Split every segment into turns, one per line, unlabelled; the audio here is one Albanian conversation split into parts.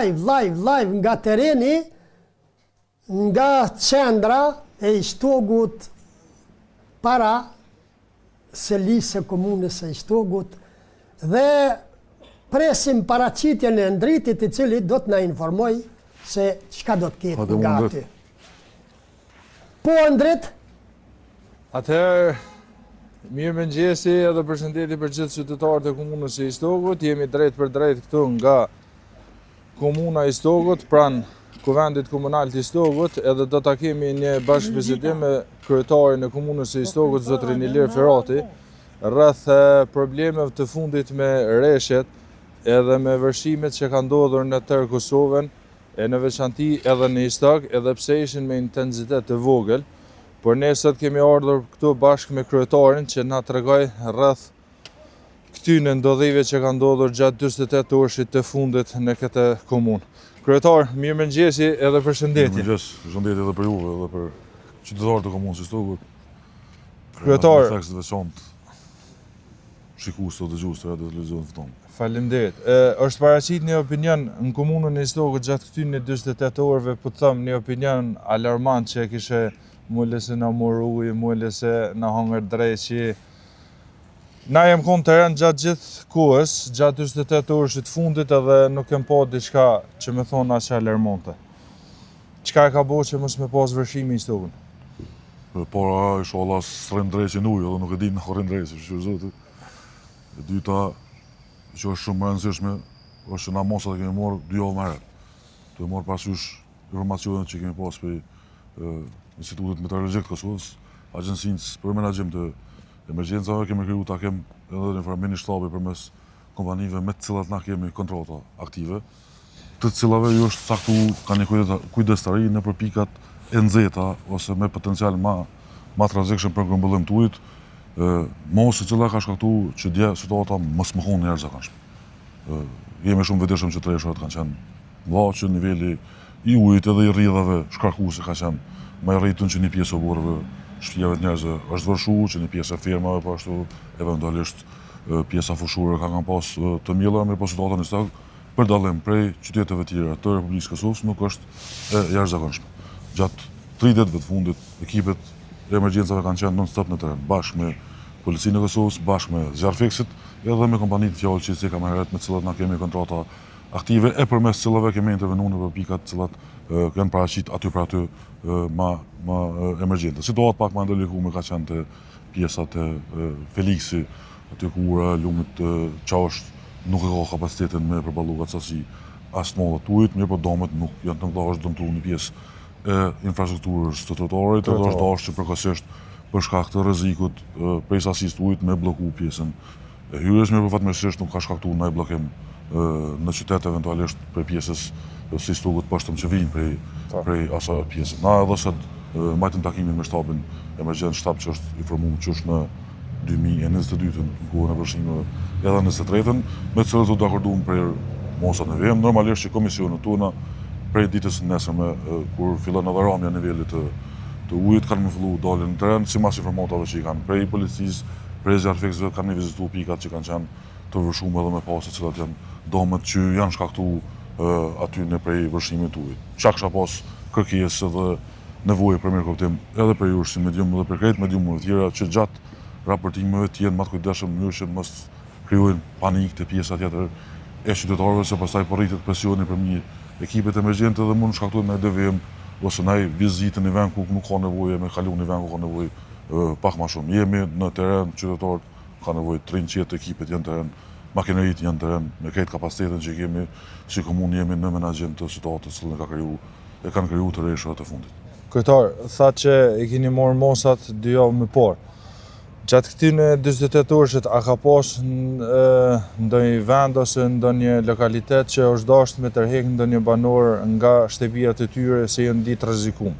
live nga tereni, nga qendra e Ishtogut para se lisë komunës së Ishtogut dhe presim paraqitjen e ndritit i cili do të na informoj se çka do të ketë nga aty. Po ndrit?
Atëherë, mirë mëngjesi edhe përshëndetje për gjithë qytetarët e komunës së Ishtogut. Jemi drejt për drejt këtu nga komuna e Ishtogut, pranë kuvendit komunal të Ishtogut, edhe do ta kemi një bashkëbisedim me kryetarin e komunës së Ishtogut, zotrin Ilir Ferati, rreth problemeve të fundit me rreshtet edhe me vërshimet që kanë ndodhur në tërë Kosovën, e në veçanti edhe në Istok, edhe pse ishin me intensitet të vogël, por ne sot kemi ardhur këtu bashkë me kryetarin që na tregoj rreth këtyre ndodhive që kanë ndodhur gjatë 48 orëshit të fundit në këtë komunë. Kryetar, mirë mëngjesi edhe përshëndetje.
Përshëndetje edhe për juve edhe për qytetarët e komunës së Ishtogut.
Kryetar,
shikues të dëgjues të radio televizionit tonë.
Faleminderit. Është paraqit një opinion në komunën e Ishtogut gjatë këtyre 48 orëve, po të them një opinion alarmant që kishe mulle se na mor ujë, mulle se na hangër dreqi. Na jem konë të rënë gjatë gjithë kohës, gjatë 48 orëshit fundit edhe nuk kem pa diçka që me thonë aq alarmante. Çka e ka bo që mos me pas vërshimi i Ishtogun?
Para, inshallah, s'rën dreqi në ujë, edhe nuk e dim në rën dreqi, shqyrë zotit. E dyta, që është shumë më rëndësishme, është që na mosat e kemi morë 2 javë më herët. Të e morë parasysh informacionet që kemi pas për Institutit Meteorologjik të Kosovës, Agjencisë për Menaxhim të Emergjencave, kemi kriju takim edhe në informimin shtabi përmes kompanive me të cilat na kemi kontrata aktive, të cilave ju është saktu ka një kujdestari në për pikat e nxehta ose me potencial ma të rrezikshëm për grumbullim të ujit, mos e cila ka shkaktu që dje situata mos më hunë njerëz zakonshëm. Jemi shumë vetëshëm që treshurat kanë qenë vlla që niveli i ujit edhe i rrjedhave shkarkuese ka qenë më i rritun që një pjesë e burrëve, shtëpive të njerëzve është vërshu, që një pjesë e firmave po ashtu eventualisht pjesa fushore kanë pas të mjella, mirë po situata në Ishtok për dallim prej qyteteve të tjera të Republikës Kosovës nuk është e jashtëzakonshme. Gjatë 30 ditëve të fundit ekipet e emergjencave kanë qenë non-stop në teren, bashkë me Policinë e Kosovës, bashkë me Zjarfiksit, edhe me kompanitë fjalë që si ka më herët me cilat na kemi kontrata aktive e përmes cilave kemi intervenuar në pikat cilat kanë paraqit aty për aty ma emergjente. Situatë pak më ndalikuar ka qenë të pjesat e Feliksi, aty ku lumit Çaosht nuk e ka kapacitetin me përballu sasi as mollat ujit, mirë po domet nuk janë të ndarë dëmtuar një pjesë e infrastrukturës të trotuarit, edhe është dashur që përkohësisht për shkak të rrezikut prej sasisë të ujit me blloku pjesën e hyrjes, mirë po fatmirësisht nuk ka shkaktuar ndonjë bllokim në qytet eventualisht për pjesës së Ishtogut poshtëm që vijnë prej asaj pjesë. Na edhe sot mbajtëm takimin me shtabin emergjent, shtab që është informuar që është në 2022-ën, në kohën e vërshimeve, edhe në 23-ën, me të cilët u dakorduam për mosat në vijim. Normalisht që komisionet tona prej ditës së nesërme kur fillon edhe rramja e nivelit të ujit kanë më filluar dalin në teren, sipas informatave që i kanë prej policisë, prej Zjarfiksve kanë vizituar pikat që kanë qenë të vërshume edhe me pasë të cilat janë domet që janë shkaktuar aty në prej vërshimit të ujit. Çka kisha pas kërkesë edhe nevojë për mirë kuptim edhe për ju si medium dhe për krejt mediumëve të tjera që gjatë raportimeve të jenë më të kujdesshëm në mënyrë që mos krijojnë panikë te pjesa tjetër e qytetarëve, se pastaj po rritet presioni për një ekipet emergjente dhe mund shkaktojnë ndaj devijim ose ndaj vizitë në vend ku nuk ka nevojë me kalu në vend ku ka nevojë pak më shumë. Jemi në teren, qytetarët ka nevojë 300 ekipet janë teren, makineritë janë teren, me këtë kapacitetin që kemi si komunë jemi në menaxhim të situatës që kanë krijuar të rreshturat e fundit.
Kryetar, thatë që e keni marrë mosat 2 javë më parë. Gjatë këtyre 48 orëshit a ka pas ndonjë vend ose ndonjë lokalitet që është dashur me tërheq ndonjë banor nga shtëpia e tyre se janë ditë rrezikum?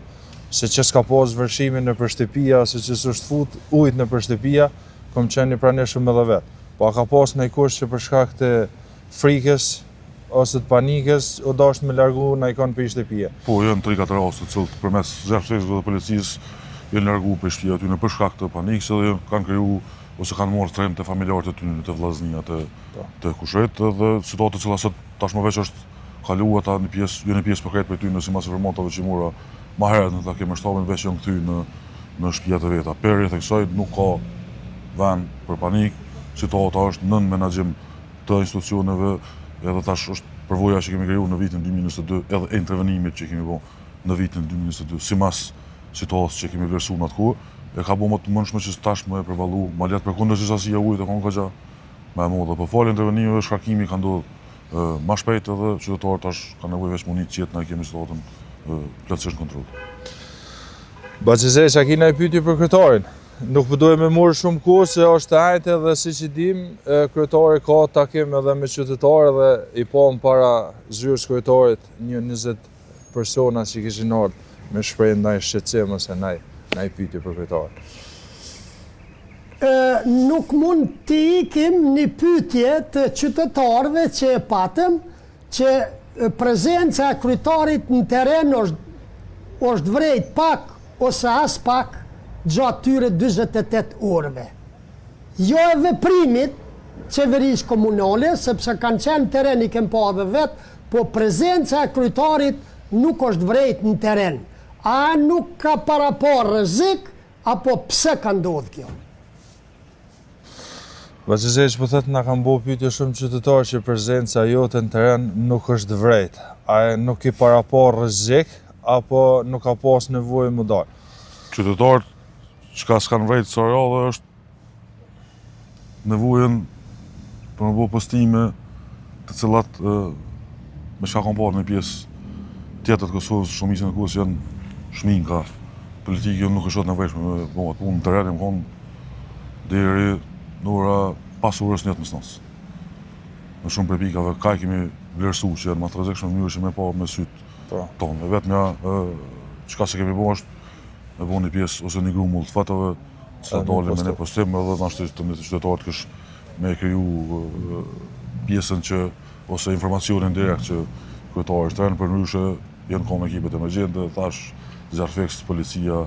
Se që s'ka pas vërshimin nëpër shtëpia, se që s'është fut ujit nëpër shtëpia, kom qenë një pranishëm edhe vetë. Po a ka pas ndonjë kush që për shkak të frikës ose të panikës u dashur me largu ndaj kon për shtëpia?
Po, janë 3-4 raste të cilët përmes Zjarfikut dhe policisë janë larguar për shtëpia aty në për shkak të panikës edhe kanë krijuar ose kanë marrë trem të familjarët e tyre, të vllaznia të kushrit, dhe situata që sot tashmë veç është kalu ata një pjesë përkrejt për ty në simas informantave që mora ma herët në takim e shtabin veç janë këthy në shtëpia të veta. Perje të kësaj nuk ka vend për panik, situata është nën menaxhim të institucioneve, edhe tash është përvoja që kemi kriju në vitin 2022 edhe intervenimit që kemi bo në vitin 2022, simas situatës që kemi vlerësuar në atë kohë, e ka bo më të mundshme që tash më e përballu, ma letë përkundër që sasia ujit e konë ka me modë. Po falë intervenimeve, shkarkimi ka ndodhë ma shpejt edhe qytetarët tash ka nevojë veç munit qetë na kemi situatën plotësisht kontroll.
Bacizej, a kina i pyetje për kryetarin? Nuk përdoj me morë shumë kohë se është ajte dhe si që dim, kryetari ka takim edhe me qytetarë dhe i pam para zyrës kryetarit një 20 persona që kishin ardhur me shprehje ndaj shqetësim ose ndaj pyetje për kryetarin.
Nuk mund të ikim një pyetje të qytetarëve që e patëm që prezenca e kryetarit në teren është vrejt pak ose as pak gjatë tyre 28 orëve. Jo e veprimit qeverisë komunale, sepse kanë qenë teren i kem pa dhe vetë, po prezenca e kryetarit nuk është vrejt në teren. A nuk ka para pa rrezik, apo pse ka ndodhë kjo?
Bacizej, po thëtë na kanë bo pyetje shumë qytetarë që prezenca jote në teren nuk është vrejt. A nuk i para pa rrezik, apo nuk ka pas nevojë më dalë?
Qytetarët çka s'kan vrejt sa dhe është nevojën për më bo postime të cilat me çka kanë parë në pjesë tjetër të Kosovës, shumicën e kohës janë shminka. Politikë nuk është nevojshme me bo atë punë në teren, më konë deri në ora pas orës 9:00. Në shumë prej pikave ka kemi vlerësu që janë më të rrezikshme në mënyrë që me pa me sytë tonë. Vetëm çka se kemi bo është me bo një pjesë ose një grumull të fatave që dalin me një postim edhe nashtë të një qytetarët kësh me kriju pjesën që ose informacionin direkt që kryetari është tren, për ndryshe janë konë ekipet emergjente, thash Zjarfex, policia,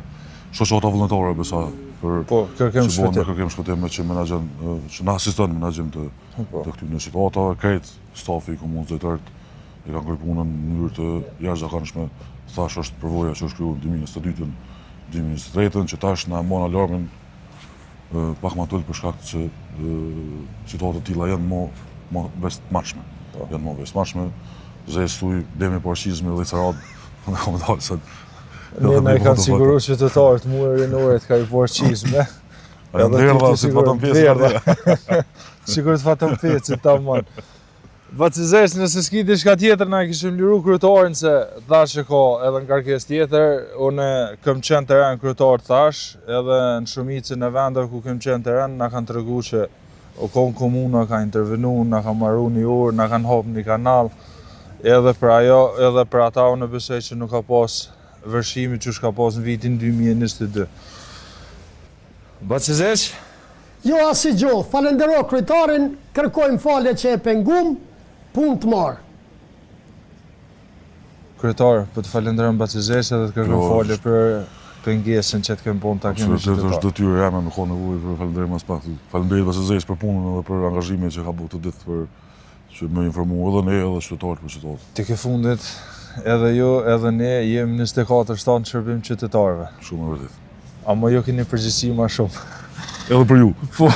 shoqata vullnetare besa për kërkim shpëtime që menaxhen që na asiston menaxhim të këtyre situatave, krejt stafi i komunës drejtërt e kanë kryer punën në mënyrë të jashtëzakonshme. Thash është përvoja që është krijuar në 2022-ën, 2023-ën, që tash na mon alarmin pak më tull për shkak që situatat të tilla janë më vestmarshme. Janë më vestmarshme. Zestuj demi parqizmi dhe Licarat në komentarë se
ne i kanë siguruar qytetarët mua rinoret ka i parqizme.
Edhe ti si fatëm pjesë.
Sigurisht fatëm pjesë tamam. Bacizej, nëse s'ki diçka tjetër, na kishim liru kryetarin se thash që ka edhe ngarkesë tjetër, unë kam qenë teren kryetar thash, edhe në shumicën e vendeve ku kam qenë teren, na kanë treguar që komuna ka intervenu, na ka marru një orë, na kanë hap një kanal, edhe për ajo, edhe për ata unë besoj që nuk ka pas vërshimi që ka pas në vitin 2022. Bacizej?
Jo asi gjo, falendero kryetarin, kërkojmë falje që e pengum, punë të marë.
Kryetar, për të falenderojmë Bacizej edhe të kërkojmë falje për pengesën që të kemë punë takimin me qytetarët.
Është detyrë jame me kohë nevojë për falenderim as pak. Falenderoj Bacizej për punën edhe për angazhimin që ka bërë të ditë për që më informu edhe ne edhe qytetarët për qytetarët.
Te ke fundit edhe ju edhe ne jemi 24 shtanë shërbim qytetarëve.
Shumë e vërtet.
Ama ju keni përgjegjësi më shumë.
Edhe për ju.
Po.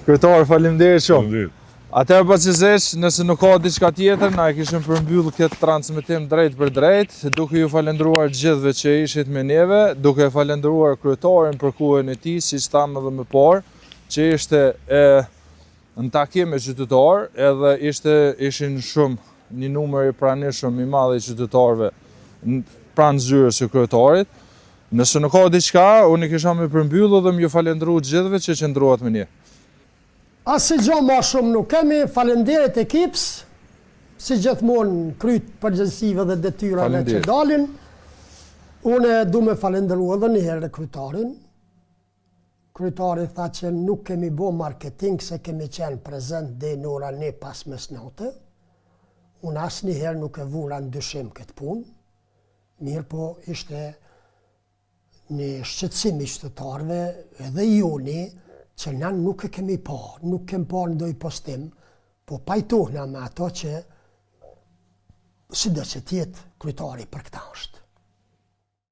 Kryetar, faleminderit shumë.
Faleminderit.
Atëherë Bacizej, nëse nuk ka diçka tjetër, na e kishim përmbyllë këtë transmetim drejt për drejt, duke ju falendruar gjithëve që ishit me neve, duke falendruar kryetarin për kohën e tij, siç thamë edhe më parë, që ishte në takim me qytetar, edhe ishin shumë një numër i pranishëm i madh i qytetarëve pranë zyrës së kryetarit. Nëse nuk ka diçka, unë kisha më përmbyllë dhe më ju falendru gjithëve që qëndruat me ne.
Asë gjo ma shumë nuk kemi, falenderit ekips, si gjithmonë kryt përgjësive dhe detyrave që dalin. Une du me falenderu edhe njëherë kryetarin. Kryetari tha që nuk kemi bo marketing se kemi qenë prezent dhe në ora 1 pas mesnatë. Unë asë njëherë nuk e vura në dyshim këtë punë. Mirë po ishte një shqetësim i qytetarëve edhe joni, që na nuk e kemi pa, nuk kemi pa në doj postim, po pajtohna me ato që si do që tjetë kryetari për këta është.